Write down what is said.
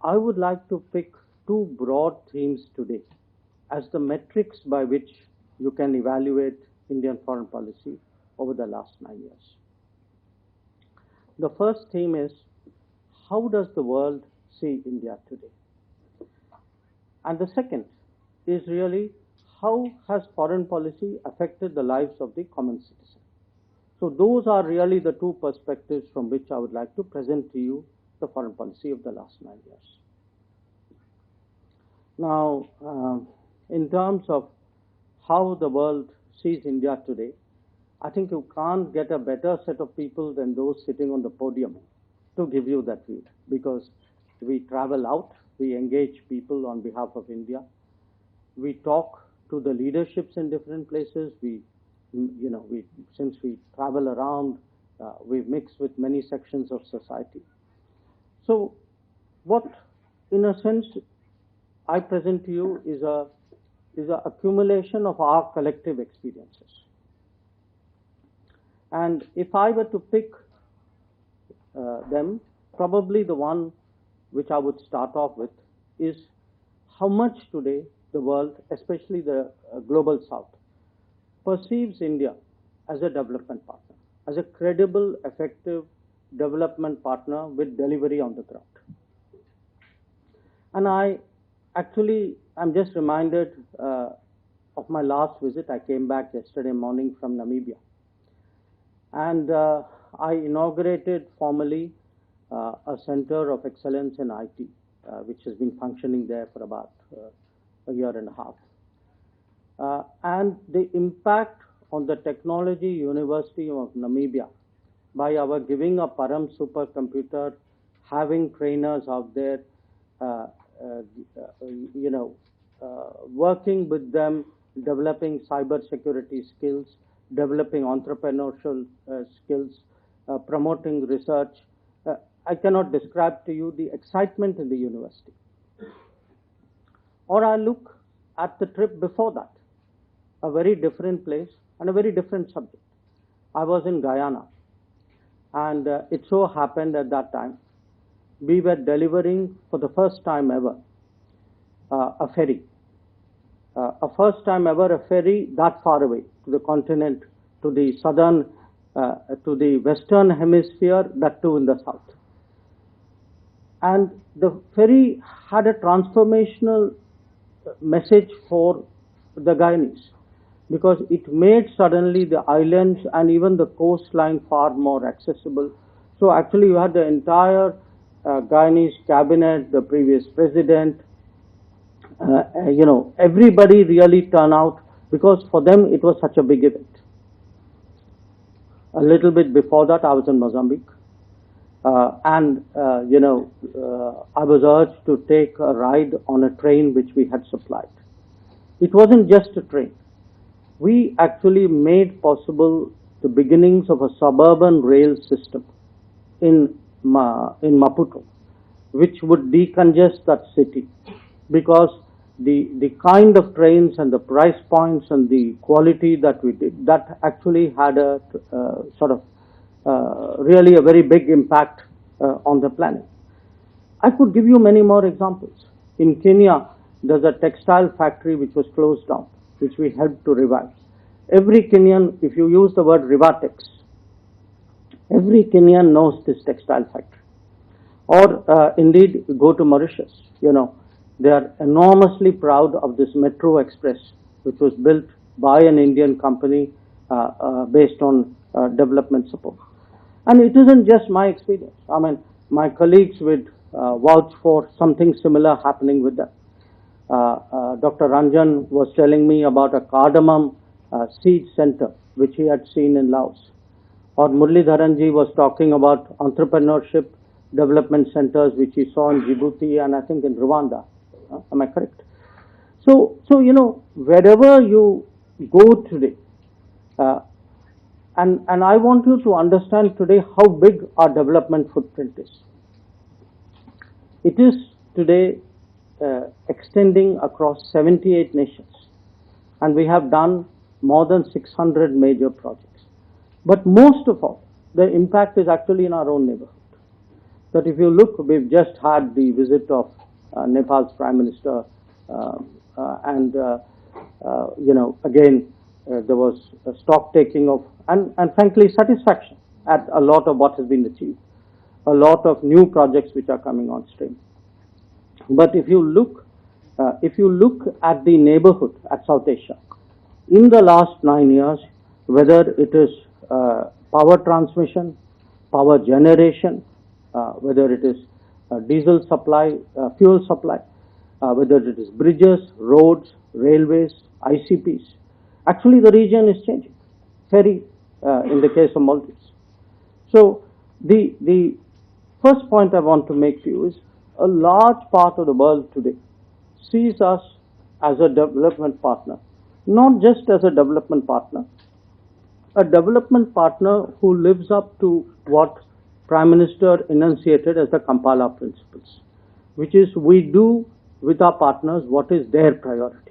I would like to pick two broad themes today as the metrics by which you can evaluate Indian foreign policy over the last 9 years. The first theme is, how does the world see India today? And the second is really, how has foreign policy affected the lives of the common citizen? So those are really the two perspectives from which I would like to present to you the foreign policy of the last 9 years. Now, in terms of how the world sees India today, I think you can't get a better set of people than those sitting on the podium to give you that view, because we travel out, we engage people on behalf of India, we talk to the leaderships in different places, since we travel around, we mix with many sections of society. So what, in a sense, I present to you is a accumulation of our collective experiences. And if I were to pick them, probably the one which I would start off with is how much today the world, especially the global south, perceives India as a development partner, as a credible, effective development partner with delivery on the ground. And I'm just reminded of my last visit. I came back yesterday morning from Namibia. And I inaugurated formally a center of excellence in IT, which has been functioning there for about a year and a half. And the impact on the Technology University of Namibia by our giving a Param supercomputer, having trainers out there, working with them, developing cybersecurity skills, developing entrepreneurial skills, promoting research. I cannot describe to you the excitement in the university. Or I look at the trip before that, a very different place and a very different subject. I was in Guyana, and it so happened at that time we were delivering for the first time ever a ferry. A first time ever a ferry that far away to the continent, to the southern, to the western hemisphere, that too in the south. And the ferry had a transformational message for the Guyanese, because it made suddenly the islands and even the coastline far more accessible. So actually you had the entire Guyanese cabinet, the previous president, everybody really turn out, because for them it was such a big event. A little bit before that, I was in Mozambique, and I was urged to take a ride on a train which we had supplied. It wasn't just a train. We actually made possible the beginnings of a suburban rail system in Maputo, which would decongest that city, because the kind of trains and the price points and the quality that we did, that actually had a really a very big impact on the planet. I could give you many more examples. In Kenya, there's a textile factory which was closed down, which we helped to revive. Every Kenyan, if you use the word Rivatex, every Kenyan knows this textile factory. Or indeed, go to Mauritius, they are enormously proud of this Metro Express, which was built by an Indian company based on development support. And it isn't just my experience. I mean, my colleagues would vouch for something similar happening with them. Dr. Ranjan was telling me about a cardamom seed center which he had seen in Laos. Or Muralidharanji was talking about entrepreneurship development centers which he saw in Djibouti and I think in Rwanda. Am I correct? So wherever you go today, and I want you to understand today how big our development footprint is. It is today extending across 78 nations, and we have done more than 600 major projects. But most of all, the impact is actually in our own neighborhood. that if you look, we've just had the visit of Nepal's Prime Minister, and again, there was a stock taking of, and frankly, satisfaction at a lot of what has been achieved, a lot of new projects which are coming on stream. But if you look at the neighborhood at South Asia, in the last 9 years, whether it is power transmission, power generation, whether it is diesel supply, fuel supply, whether it is bridges, roads, railways, ICPs, actually the region is changing, very in the case of Maldives. So the first point I want to make to you is a large part of the world today sees us as a development partner, not just as a development partner who lives up to what Prime Minister enunciated as the Kampala principles, which is we do with our partners what is their priority.